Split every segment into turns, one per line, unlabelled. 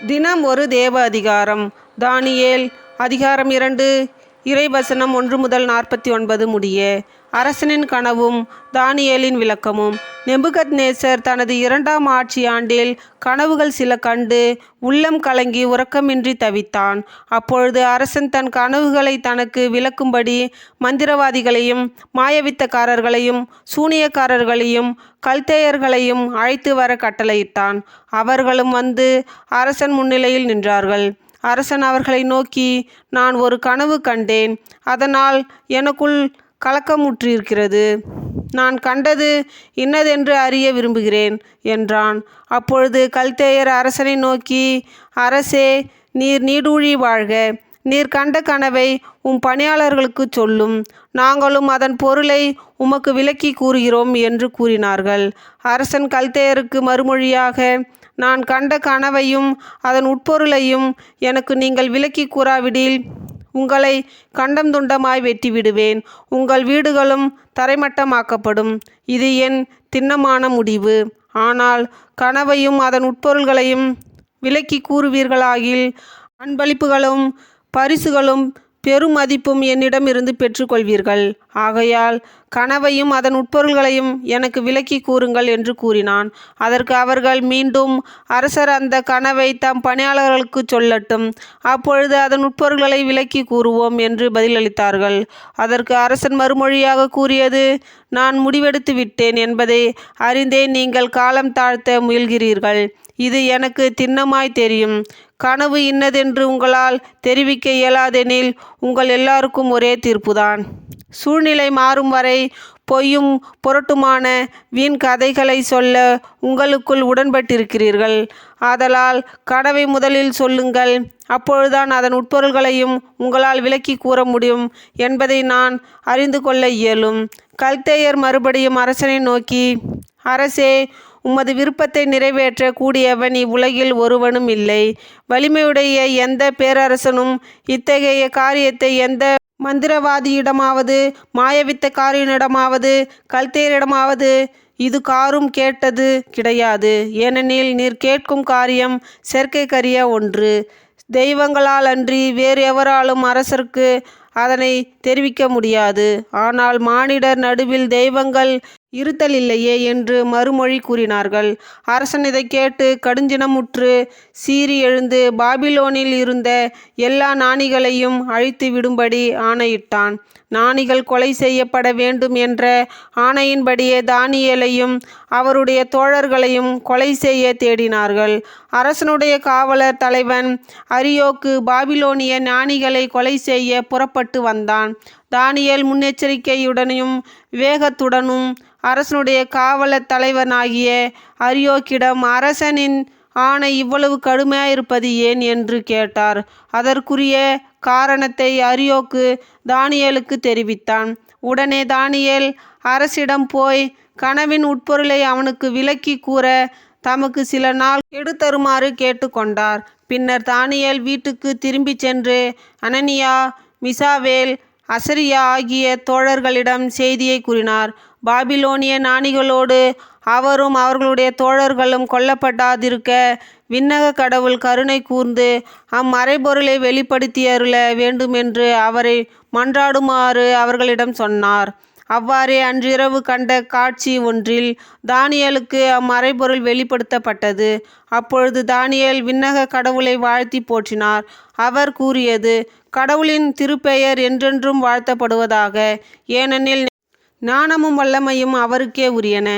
தினம் ஒரு தேவ அதிகாரம். தானியேல் அதிகாரம் 2 இறைவசனம் 1 முதல் 49 முடிய. அரசனின் கனவும் தானியேலின் விளக்கமும். நெபுகத்நேசர் தனது 2ஆம் ஆட்சி ஆண்டில் கனவுகள் சில கண்டு உள்ளம் கலங்கி உறக்கமின்றி தவித்தான். அப்பொழுது அரசன் தன் கனவுகளை தனக்கு விளக்கும்படி மந்திரவாதிகளையும் மாயவித்தக்காரர்களையும் சூனியக்காரர்களையும் கல்தேயர்களையும் அழைத்து வர கட்டளையிட்டான். அவர்களும் வந்து அரசன் முன்னிலையில் நின்றார்கள். அரசன் அவர்களை நோக்கி, நான் ஒரு கனவு கண்டேன், அதனால் எனக்குள் கலக்கமுற்றிருக்கிறது. நான் கண்டது இன்னதென்று அறிய விரும்புகிறேன் என்றான். அப்பொழுது கல்தேயர் அரசனை நோக்கி, அரசே, நீர் நீடூழி வாழ்க. நீர் கண்ட கனவை பணியாளர்களுக்கு சொல்லும், நாங்களும் அதன் பொருளை உமக்கு விளக்கி கூறுகிறோம் என்று கூறினார்கள். அரசன் கல்தேயருக்கு மறுமொழியாக, நான் கண்ட கனவையும் அதன் உட்பொருளையும் எனக்கு நீங்கள் விளக்கி கூறாவிடில் உங்களை கண்டம் துண்டமாய் வெட்டிவிடுவேன், உங்கள் வீடுகளும் தரைமட்டமாக்கப்படும். இது என் திண்ணமான முடிவு. ஆனால் கனவையும் அதன் உட்பொருள்களையும் விளக்கி கூறுவீர்களாகில் அன்பளிப்புகளும் பரிசுகளும் பெருமதிப்பும் என்னிடமிருந்து பெற்றுக்கொள்வீர்கள். ஆகையால் கனவையும் அதன் உட்பொருள்களையும் எனக்கு விளக்கி கூறுங்கள் என்று கூறினான். அதற்கு அவர்கள் மீண்டும், அரசர் அந்த கனவை தம் பணியாளர்களுக்கு சொல்லட்டும், அப்பொழுது அதன் உட்பொருள்களை விளக்கி கூறுவோம் என்று பதிலளித்தார்கள். அதற்கு அரசன் மறுமொழியாக கூறியது, நான் முடிவெடுத்து விட்டேன் என்பதை அறிந்தே நீங்கள் காலம் தாழ்த்த முயல்கிறீர்கள். இது எனக்கு திண்ணமாய் தெரியும். கனவு இன்னதென்று உங்களால் தெரிவிக்க இயலாதெனில் உங்கள் எல்லாருக்கும் ஒரே தீர்ப்புதான். சூழ்நிலை மாறும் வரை பொய்யும் புரட்டுமான வீண் கதைகளை சொல்ல உங்களுக்குள் உடன்பட்டிருக்கிறீர்கள். ஆதலால் கனவை முதலில் சொல்லுங்கள், அப்பொழுதுதான் அதன் உட்பொருள்களையும் உங்களால் விளக்கி கூற முடியும் என்பதை நான் அறிந்து கொள்ள இயலும். கல்தேயர் மறுபடியும் அரசனை நோக்கி, அரசே, உமது விருப்பத்தை நிறைவேற்ற கூடியவன் இவ்வுலகில் ஒருவனும் இல்லை. வலிமையுடைய எந்த பேரரசனும் இத்தகைய காரியத்தை எந்த மந்திரவாதியிடமாவது மாயவித்தக்காரனிடமாவது கல்தேயரிடமாவது இது காரும் கேட்டது கிடையாது. ஏனெனில் நீர் கேட்கும் காரியம் செயற்கைக்கரிய ஒன்று. தெய்வங்களால் அன்றி வேறு எவராலும் அரசருக்கு அதனை தெரிவிக்க முடியாது. ஆனால் மானிடர் நடுவில் தெய்வங்கள் இருத்தலில்லையே என்று மறுமொழி கூறினார்கள். அரசன் இதை கேட்டு கடுஞ்சினமுற்று சீறி எழுந்து பாபிலோனில் இருந்த எல்லா ஞானிகளையும் அழித்து விடும்படி ஆணையிட்டான். ஞானிகள் கொலை செய்யப்பட வேண்டும் என்ற ஆணையின்படியே தானியேலையும் அவருடைய தோழர்களையும் கொலை செய்ய தேடினார்கள். அரசனுடைய காவலர் தலைவன் அரியோக்கு பாபிலோனிய ஞானிகளை கொலை செய்ய புறப்பட்டு வந்தான். தானியேல் முன்னெச்சரிக்கையுடனும் விவேகத்துடனும் அரசனுடைய காவலர் தலைவனாகிய அரியோக்கிடம், அரசனின் ஆணை இவ்வளவு கடுமையாயிருப்பது ஏன் என்று கேட்டார். அதற்குரிய காரணத்தை அரியோக்கு தானியேலுக்கு தெரிவித்தான். உடனே தானியேல் அரசிடம் போய் கனவின் உட்பொருளை அவனுக்கு விளக்கி கூற தமக்கு சில நாள் கெடுத்தருமாறு கேட்டுக்கொண்டார். பின்னர் தானியேல் வீட்டுக்கு திரும்பி சென்று அனனியா, மிசாவேல், அசரியா ஆகிய தோழர்களிடம் செய்தியை கூறினார். பாபிலோனிய ஞானிகளோடு அவரும் அவர்களுடைய தோழர்களும் கொல்லப்படாதிருக்க விண்ணக கடவுள் கருணை கூர்ந்து அம்மறைபொருளை வெளிப்படுத்தியருள வேண்டுமென்று அவரை மன்றாடுமாறு அவர்களிடம் சொன்னார். அவ்வாறே அன்றிரவு கண்ட காட்சி ஒன்றில் தானியேலுக்கு அம்மறைபொருள் வெளிப்படுத்தப்பட்டது. அப்பொழுது தானியேல் விண்ணக கடவுளை வாழ்த்தி போற்றினார். அவர் கூறியது, கடவுளின் திருப்பெயர் என்றென்றும் வாழ்த்தப்படுவதாக. ஏனெனில் ஞானமும் வல்லமையும் அவருக்கே உரியன.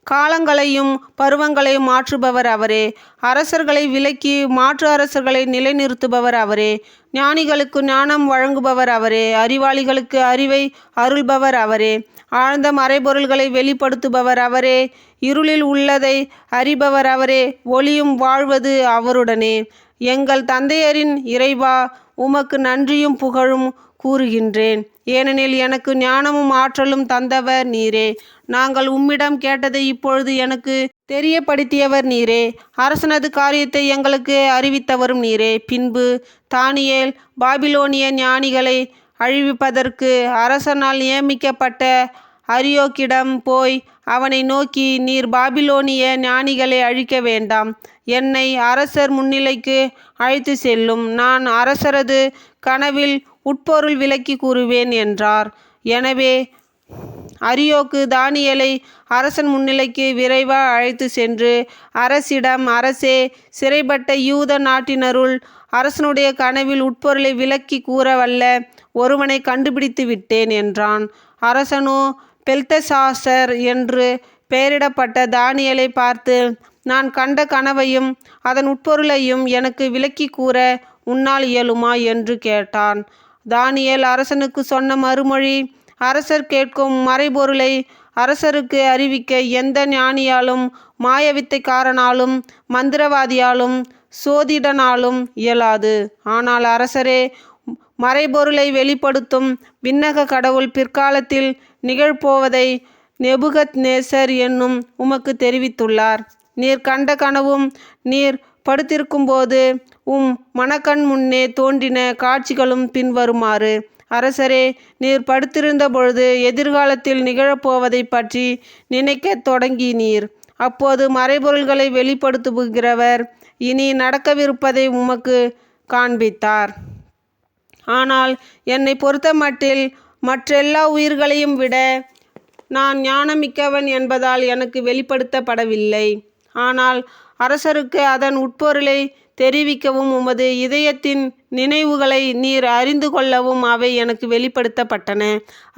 காலங்களையும் பருவங்களையும் மாற்றுபவர் அவரே. அரசர்களை விலக்கி மாற்று அரசர்களை நிலைநிறுத்துபவர் அவரே. ஞானிகளுக்கு ஞானம் வழங்குபவர் அவரே. அறிவாளிகளுக்கு அறிவை அருள்பவர் அவரே. ஆழ்ந்த மறைபொருள்களை வெளிப்படுத்துபவர் அவரே. இருளில் உள்ளதை அறிபவர் அவரே. ஒளியும் வாழ்வது அவருடனே. எங்கள் தந்தையரின் இறைவா, உமக்கு நன்றியும் புகழும் கூறுகின்றேன். ஏனெனில் எனக்கு ஞானமும் ஆற்றலும் தந்தவர் நீரே. நாங்கள் உம்மிடம் கேட்டதை இப்பொழுது எனக்கு தெரியப்படுத்தியவர் நீரே. அரசனது காரியத்தை எங்களுக்கு அறிவித்தவரும் நீரே. பின்பு தானியேல் பாபிலோனிய ஞானிகளை அழிவிப்பதற்கு அரசனால் நியமிக்கப்பட்ட அரியோக்கிடம் போய் அவனை நோக்கி, நீர் பாபிலோனிய ஞானிகளை அழிக்க வேண்டாம். என்னை அரசர் முன்னிலைக்கு அழைத்து செல்லும். நான் அரசரது கனவில் உட்பொருள் விளக்கி கூறுவேன் என்றார். எனவே அரியோக்கு தானியேலை அரசன் முன்னிலைக்கு விரைவாக அழைத்து சென்று அரசிடம், அரசே, சிறைப்பட்ட யூத நாட்டினருள் அரசனுடைய கனவில் உட்பொருளை விளக்கி கூற வல்ல ஒருவனை கண்டுபிடித்து விட்டேன் என்றான். அரசனோ பெல்தெசாசர் என்று பெயரிடப்பட்ட தானியேலை பார்த்து, நான் கண்ட கனவையும் அதன் உட்பொருளையும் எனக்கு விளக்கி கூற உன்னால் இயலுமா என்று கேட்டான். தானியேல் அரசனுக்கு சொன்ன மறுமொழி, அரசர் கேட்கும் மறைபொருளை அரசருக்கு அறிவிக்க எந்த ஞானியாலும், மாயவித்தைக்காரனாலும், மந்திரவாதியாலும், சோதிடனாலும் இயலாது. ஆனால் அரசரே, மறைபொருளை வெளிப்படுத்தும் விண்ணக கடவுள் பிற்காலத்தில் நிகழ்போவதை நெபுகத்நேசர் என்னும் உமக்கு தெரிவித்துள்ளார். நீர் கண்ட கனவும் நீர் படுத்திருக்கும்போது மனக்கண் முன்னே தோன்றின காட்சிகளும் பின்வருமாறு. அரசரே, நீர் படுத்திருந்த பொழுது எதிர்காலத்தில் நிகழப்போவதை பற்றி நினைக்கத் தொடங்கினீர். அப்போது மறைபொருள்களை வெளிப்படுத்துகிறவர் இனி நடக்கவிருப்பதை உமக்கு காண்பித்தார். ஆனால் என்னை பொறுத்தமட்டில் மற்றெல்லா உயிர்களையும் விட நான் ஞானமிக்கவன் என்பதால் எனக்கு வெளிப்படுத்தப்படவில்லை. ஆனால் அரசருக்கு அதன் உட்பொருளை தெரிவிக்கவும் உமது இதயத்தின் நினைவுகளை நீர் அறிந்து கொள்ளவும் அவை எனக்கு வெளிப்படுத்தப்பட்டன.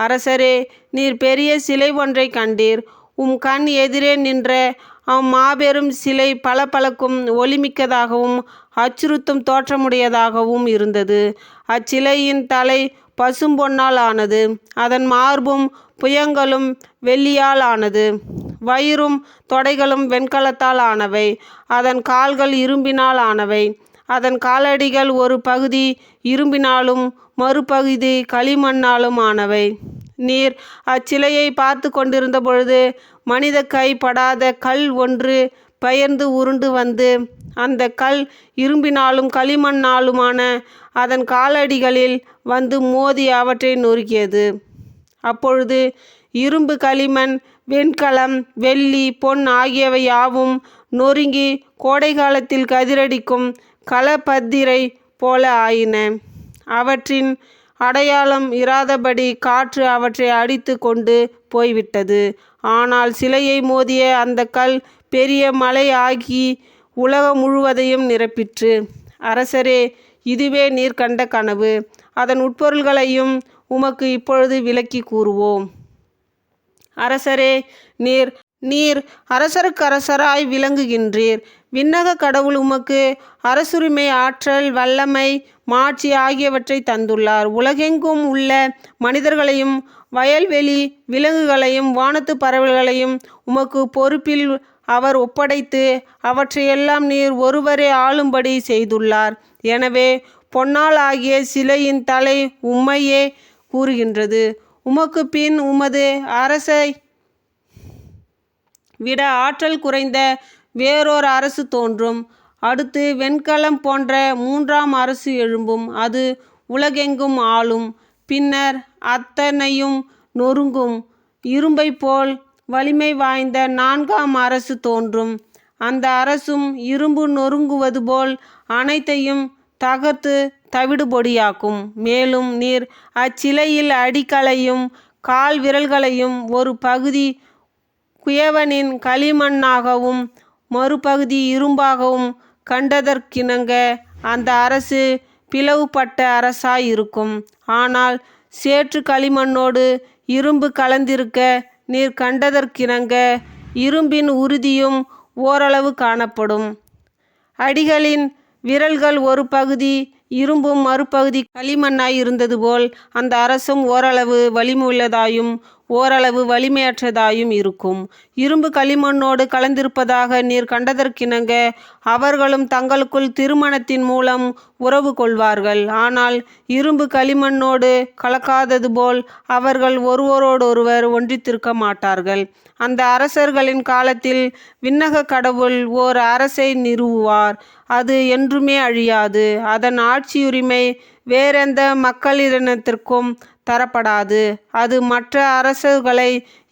அரசரே, நீர் பெரிய சிலை ஒன்றை கண்டீர். கண் எதிரே நின்ற மாபெரும் சிலை பளபளக்கும் ஒளிமிக்கதாகவும் அச்சுறுத்தும் தோற்றமுடையதாகவும் இருந்தது. அச்சிலையின் தலை பசும்பொன்னால் ஆனது. அதன் மார்பும் புயங்களும் வெள்ளியால் ஆனது. வயிறும் தொடைகளும் வெண்கலத்தால் ஆனவை. அதன் கால்கள் இரும்பினால் ஆனவை. அதன் காலடிகள் ஒரு பகுதி இரும்பினாலும் மறுபகுதி களிமண்ணாலும் ஆனவை. நீர் அச்சிலையை பார்த்து கொண்டிருந்த பொழுது மனித கை படாத கல் ஒன்று பெயர்ந்து உருண்டு வந்து அந்த கல் இரும்பினாலும் களிமண்ணாலுமான அதன் காலடிகளில் வந்து மோதி அவற்றை நொறுக்கியது. அப்பொழுது இரும்பு, களிமண், வெண்கலம், வெள்ளி, பொன் ஆகியவை யாவும் நொறுங்கி கோடை காலத்தில் கதிரடிக்கும் களப்பத்திரை போல ஆயின. அவற்றின் அடையாளம் இராதபடி காற்று அவற்றை அடித்து கொண்டு போய்விட்டது. ஆனால் சிலையை மோதிய அந்த கல் பெரிய மலை ஆகி உலகம் முழுவதையும் நிரப்பிற்று. அரசரே, இதுவே நீர் கண்ட கனவு. அதன் உட்பொருள்களையும் உமக்கு இப்பொழுது விளக்கி கூறுவோம். அரசரே, நீர் அரசருக்கரசராய் விளங்குகின்றீர். விண்ணக கடவுள் உமக்கு அரசுரிமை, ஆற்றல், வல்லமை, மாட்சி ஆகியவற்றை தந்துள்ளார். உலகெங்கும் உள்ள மனிதர்களையும் வயல்வெளி விலங்குகளையும் வானத்து பறவைகளையும் உமக்கு பொறுப்பில் அவர் ஒப்படைத்து அவற்றையெல்லாம் நீர் ஒருவரே ஆளும்படி செய்துள்ளார். எனவே பொன்னால் ஆகிய சிலையின் தலை உம்மையே கூறுகின்றது. உமக்கு பின் உமது அரசை விட ஆற்றல் குறைந்த வேறோர் அரசு தோன்றும். அடுத்து வெண்கலம் போன்ற மூன்றாம் அரசு எழும்பும். அது உலகெங்கும் ஆளும். பின்னர் அத்தனையும் நொறுங்கும். இரும்பை போல் வலிமை வாய்ந்த நான்காம் அரசு தோன்றும். அந்த அரசும் இரும்பு நொறுங்குவது போல் அனைத்தையும் தகர்த்து தவிடுபொடியாக்கும். மேலும் நீர் அச்சிலையில் அடிகளையும் கால் விரல்களையும் ஒரு பகுதி குயவனின் களிமண்ணாகவும் மறுபகுதி இரும்பாகவும் கண்டதற்கிணங்க அந்த அரசு பிளவுபட்ட அரசாய் இருக்கும். ஆனால் சேற்று களிமண்ணோடு இரும்பு கலந்திருக்க நீர் கண்டதற்கிணங்க இரும்பின் உறுதியும் ஓரளவு காணப்படும். அடிகளின் விரல்கள் ஒரு பகுதி இரும்பும் மறுபகுதி களிமண்ணாய் இருந்தது போல் அந்த அரசும் ஓரளவு வலிமையுள்ளதாயும் ஓரளவு வலிமையற்றதாயும் இருக்கும். இரும்பு களிமண்ணோடு கலந்திருப்பதாக நீர் கண்டதற்கிணங்க அவர்களும் தங்களுக்குள் திருமணத்தின் மூலம் உறவு கொள்வார்கள். ஆனால் இரும்பு களிமண்ணோடு கலக்காதது போல் அவர்கள் ஒருவரோடொருவர் ஒன்றித்திருக்க மாட்டார்கள். அந்த அரசர்களின் காலத்தில் விண்ணக கடவுள் ஓர் அரசை நிறுவுவார். அது என்றுமே அழியாது. அதன் ஆட்சியுரிமை வேறெந்த மக்களினத்திற்கும் தரப்படாது. அது மற்ற அரசுகளை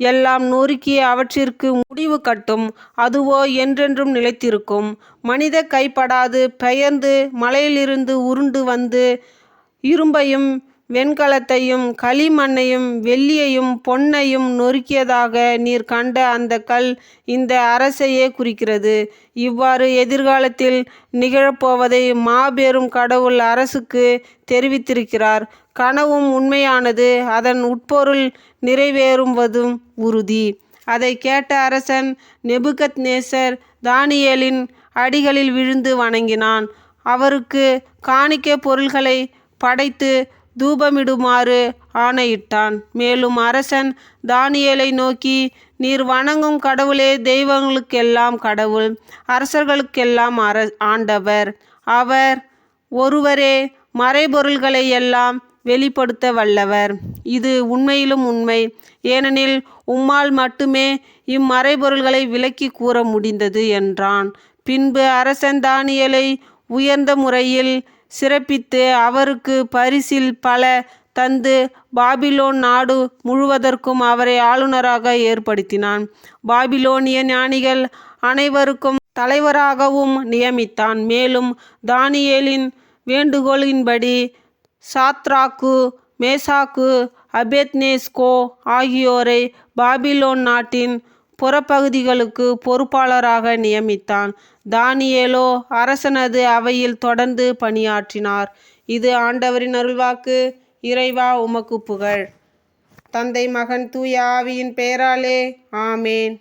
எல்லாம் நொறுக்கி அவற்றிற்கு முடிவு கட்டும். அதுவோ என்றென்றும் நிலைத்திருக்கும். மனித கைப்படாது பெயர்ந்து மலையிலிருந்து உருண்டு வந்து இரும்பையும் வெண்கலத்தையும் களிமண்ணையும் வெள்ளியையும் பொன்னையும் நொறுக்கியதாக நீர் கண்ட அந்த கல் இந்த அரசையே குறிக்கிறது. இவ்வாறு எதிர்காலத்தில் நிகழப்போவதை மாபெரும் கடவுள் அரசுக்கு தெரிவித்திருக்கிறார். கனவும் உண்மையானது, அதன் உட்பொருள் நிறைவேறுவதும் உறுதி. அதை கேட்ட அரசன் நேபுகத்நேசர் தானியேலின் அடிகளில் விழுந்து வணங்கினான். அவருக்கு காணிக்கை பொருள்களை படைத்து தூபமிடுமாறு ஆணையிட்டான். மேலும் அரசன் தானியேலை நோக்கி, நீர் வணங்கும் கடவுளே தெய்வங்களுக்கெல்லாம் கடவுள், அரசர்களுக்கெல்லாம் ஆண்டவர். அவர் ஒருவரே மறைபொருள்களை எல்லாம் வெளிப்படுத்த வல்லவர். இது உண்மையிலும் உண்மை, ஏனெனில் உம்மால் மட்டுமே இம்மறைபொருள்களை விளக்கி கூற முடிந்தது என்றான். பின்பு அரசன் தானியேலை உயர்ந்த முறையில் சிறப்பித்து அவருக்கு பரிசில் பல தந்து பாபிலோன் நாடு முழுவதற்கும் அவரை ஆளுநராக ஏற்படுத்தினான். பாபிலோனிய ஞானிகள் அனைவருக்கும் தலைவராகவும் நியமித்தான். மேலும் தானியேலின் வேண்டுகோளின்படி சாத்ராக்கு, மேசாக்கு, அபேத்நேகோ ஆகியோரை பாபிலோன் நாட்டின் புறப்பகுதிகளுக்கு பொறுப்பாளராக நியமித்தான். தானியேலோ அரசனது அவையில் தொடர்ந்து பணியாற்றினார். இது ஆண்டவரின் அருள்வாக்கு. இறைவா, உமக்கு புகழ். தந்தை, மகன், தூய ஆவியின் பெயராலே ஆமேன்.